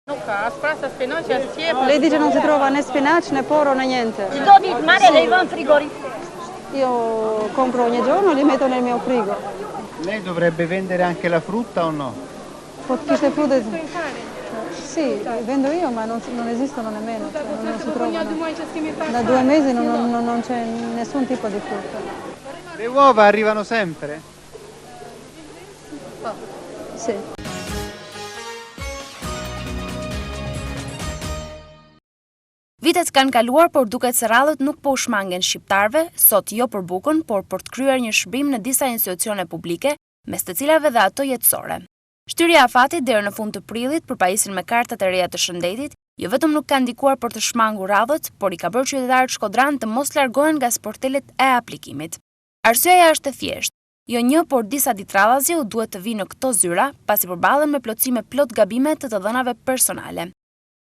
Non ha, sprassa spinaci assieme. Lei dice non si trova né spinaci né poro né niente. Dove il mare lei va in frigorifero? Io compro ogni giorno e li metto nel mio frigo. Lei dovrebbe vendere anche la frutta o no? Queste frutte... Sì, vendo io, ma non esistono nemmeno. Cioè non si trovano. Da 2 mesi non c'è nessun tipo di frutta. Le uova arrivano sempre? Sì. Vitet kanë kaluar, por duket se rallët nuk po u shmangen shqiptarëve, sot jo për bukën, por për të kryer një shërbim në disa institucione publike, mes të cilave dhe ato jetësore. Shtyrja e afatit deri në fund të prillit për pajisin me kartat e reja të shëndetit, jo vetëm nuk ka ndikuar për të shmangur rallët, por i ka bërë qytetarët shkodran të mos largohen nga sportelet e aplikimit. Arsyeja është e thjeshtë. Jo një, por disa ditrallazje u duhet të vinë në këto zyra, pasi përballen me plotësime plot gabime të të dhënave personale.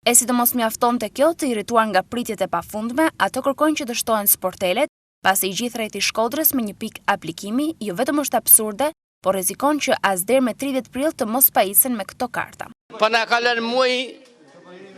E sidomos mjaftonte kjo të irrituar nga pritjet e pafundme, ato kërkojnë që të shtohen sportelet, pasi i gjithë rreth i Shkodrës me një pikë aplikimi jo vetëm është absurde, por rrezikon që as deri me 30 prill të mos pajisen me këto karta. Pa na kalon muaj,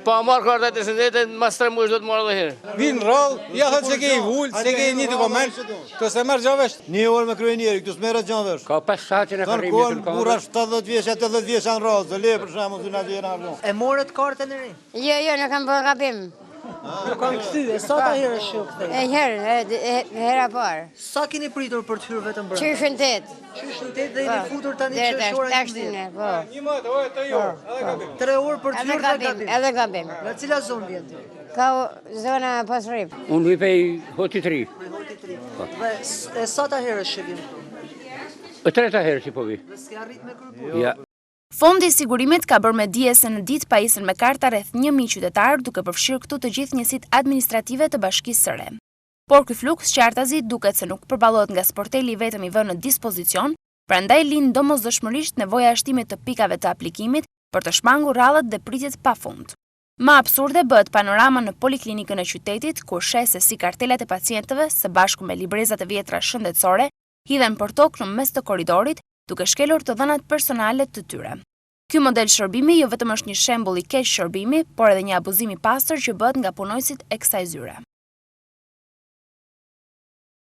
pa marrë kartat e shëndetit, mas 3 muaj do të marrë edhe herë. Vinë rrallë, ja thëtë se ke i vullë, se ke i një të komerë, të se marrë gjavesh. Një orë me kryenieri, këtu s'merë gjavesh. Ka 5 saqen e karrimi të në kamër. Bura 70 vjeç, 80 vjeç janë rrallë, zë le për shemë, zë në vjenë arru. E morët kartën e ri? Jo, në kam bërë gabim. Nuk kam këthy, e sa ta herë është këthy? E hera parë. Sa keni pritur për të hyrë vetëm brenda? Qyshën 8. Qyshën 8 dhe jeni futur tani që shora 11. Po. Një matë, ojë, 3 orë, edhe gabim. 3 orë për të hyrë dhe gabim. Edhe gabim. Nga cila zonë vjen ty? Ka zona Pasrip. Unë vi pej Hoti 3. Dhe sa ta herë është që vjen këtu? E 3 herë që po vi. Dhe s'ke arrit me kërku? Ja. Fondi i sigurimit ka bërë me dije se në ditë pajisen me karta rreth 1000 qytetarë, duke përfshirë këtu të gjithë njësitë administrative të Bashkisë së Re. Por ky fluks qartazi duket se nuk përballohet nga sporteli vetëm i vënë në dispozicion, prandaj lind domosdoshmërisht nevoja e shtimit të pikave të aplikimit për të shmangur rallët dhe pritjet pafund. Më absurde bëhet panorama në poliklinikën e qytetit, ku sheh se si kartelat e pacientëve së bashku me librezat e vjetra shëndetësore hidhen për tokë në mes të korridorit, duke shkelur të dhënat personale të tyre. Ky model shërbimi jo vetëm është një shembull i keq shërbimi, por edhe një abuzim i pastër që bëhet nga punojësit e kësaj zyre.